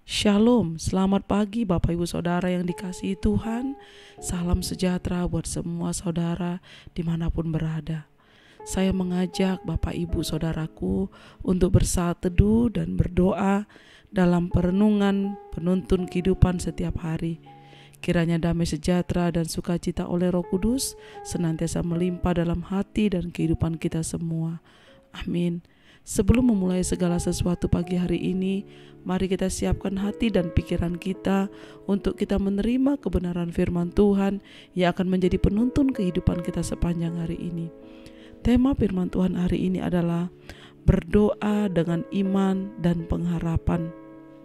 Shalom, selamat pagi Bapak Ibu Saudara yang dikasihi Tuhan. Salam sejahtera buat semua saudara dimanapun berada. Saya mengajak Bapak Ibu Saudaraku untuk bersaat teduh dan berdoa dalam perenungan penuntun kehidupan setiap hari. Kiranya damai sejahtera dan sukacita oleh Roh Kudus senantiasa melimpah dalam hati dan kehidupan kita semua. Amin. Sebelum memulai segala sesuatu pagi hari ini, mari kita siapkan hati dan pikiran kita untuk kita menerima kebenaran firman Tuhan yang akan menjadi penuntun kehidupan kita sepanjang hari ini. Tema firman Tuhan hari ini adalah berdoa dengan iman dan pengharapan,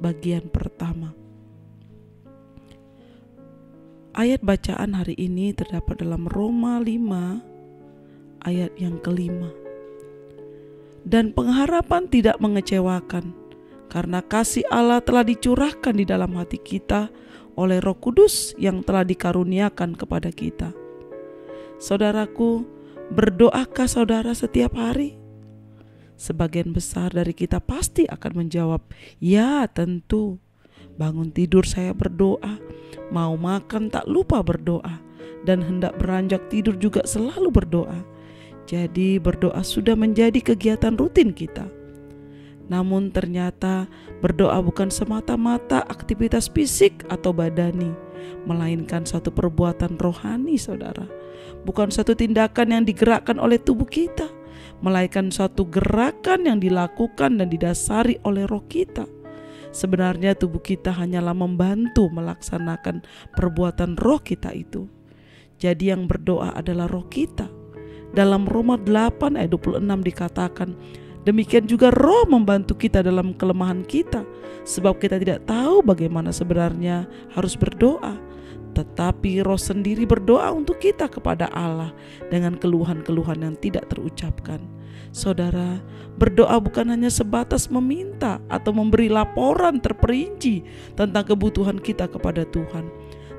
bagian pertama. Ayat bacaan hari ini terdapat dalam Roma 5 ayat yang kelima. Dan pengharapan tidak mengecewakan, karena kasih Allah telah dicurahkan di dalam hati kita oleh Roh Kudus yang telah dikaruniakan kepada kita. Saudaraku, berdoakah saudara setiap hari? Sebagian besar dari kita pasti akan menjawab, ya tentu. Bangun tidur saya berdoa, mau makan tak lupa berdoa, dan hendak beranjak tidur juga selalu berdoa. Jadi berdoa sudah menjadi kegiatan rutin kita. Namun ternyata berdoa bukan semata-mata aktivitas fisik atau badani, melainkan suatu perbuatan rohani, saudara. Bukan suatu tindakan yang digerakkan oleh tubuh kita, melainkan suatu gerakan yang dilakukan dan didasari oleh roh kita. Sebenarnya tubuh kita hanyalah membantu melaksanakan perbuatan roh kita itu. Jadi yang berdoa adalah roh kita. Dalam Roma 8 ayat 26 dikatakan, demikian juga roh membantu kita dalam kelemahan kita, sebab kita tidak tahu bagaimana sebenarnya harus berdoa. Tetapi roh sendiri berdoa untuk kita kepada Allah dengan keluhan-keluhan yang tidak terucapkan. Saudara, berdoa bukan hanya sebatas meminta atau memberi laporan terperinci tentang kebutuhan kita kepada Tuhan.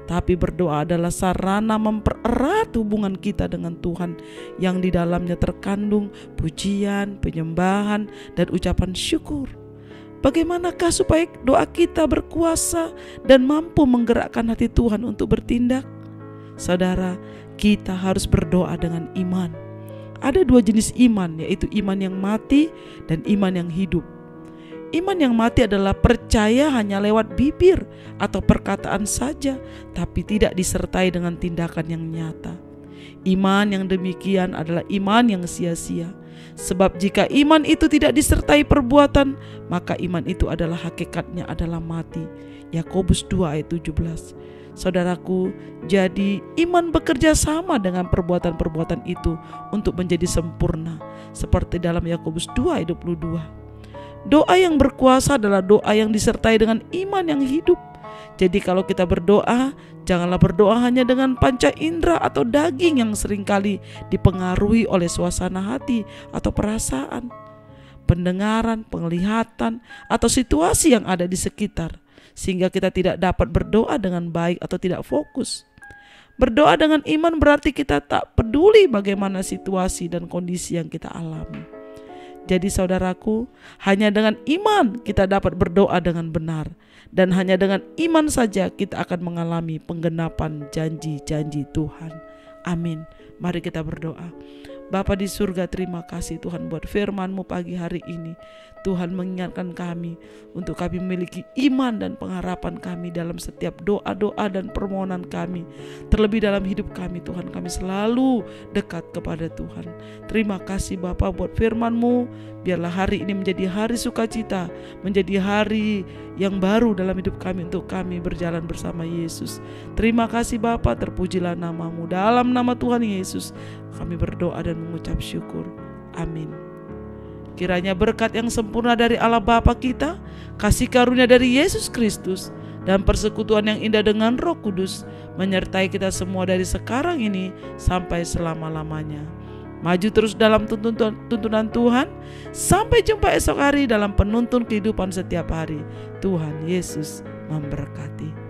Tapi berdoa adalah sarana mempererat hubungan kita dengan Tuhan yang di dalamnya terkandung pujian, penyembahan, dan ucapan syukur. Bagaimanakah supaya doa kita berkuasa dan mampu menggerakkan hati Tuhan untuk bertindak? Saudara, kita harus berdoa dengan iman. Ada dua jenis iman, yaitu iman yang mati dan iman yang hidup. Iman yang mati adalah percaya hanya lewat bibir atau perkataan saja, tapi tidak disertai dengan tindakan yang nyata. Iman yang demikian adalah iman yang sia-sia. Sebab jika iman itu tidak disertai perbuatan, maka iman itu adalah hakikatnya adalah mati. Yakobus 2 ayat 17. Saudaraku, jadi iman bekerja sama dengan perbuatan-perbuatan itu untuk menjadi sempurna, seperti dalam Yakobus 2 ayat 22. Doa yang berkuasa adalah doa yang disertai dengan iman yang hidup. Jadi kalau kita berdoa, janganlah berdoa hanya dengan panca indera atau daging yang seringkali dipengaruhi oleh suasana hati atau perasaan, pendengaran, penglihatan, atau situasi yang ada di sekitar, sehingga kita tidak dapat berdoa dengan baik atau tidak fokus. Berdoa dengan iman berarti kita tak peduli bagaimana situasi dan kondisi yang kita alami. Jadi saudaraku, hanya dengan iman kita dapat berdoa dengan benar. Dan hanya dengan iman saja kita akan mengalami penggenapan janji-janji Tuhan. Amin. Mari kita berdoa. Bapa di surga, terima kasih Tuhan buat firman-Mu pagi hari ini. Tuhan mengingatkan kami untuk kami memiliki iman dan pengharapan kami dalam setiap doa-doa dan permohonan kami. Terlebih dalam hidup kami Tuhan, kami selalu dekat kepada Tuhan. Terima kasih Bapa buat firman-Mu. Biarlah hari ini menjadi hari sukacita, menjadi hari yang baru dalam hidup kami untuk kami berjalan bersama Yesus. Terima kasih Bapa, terpujilah nama-Mu. Dalam nama Tuhan Yesus kami berdoa dan mengucap syukur. Amin. Kiranya berkat yang sempurna dari Allah Bapa kita, kasih karunia dari Yesus Kristus, dan persekutuan yang indah dengan Roh Kudus menyertai kita semua dari sekarang ini sampai selama-lamanya. Maju terus dalam tuntunan Tuhan. Sampai jumpa esok hari dalam penuntun kehidupan setiap hari. Tuhan Yesus memberkati.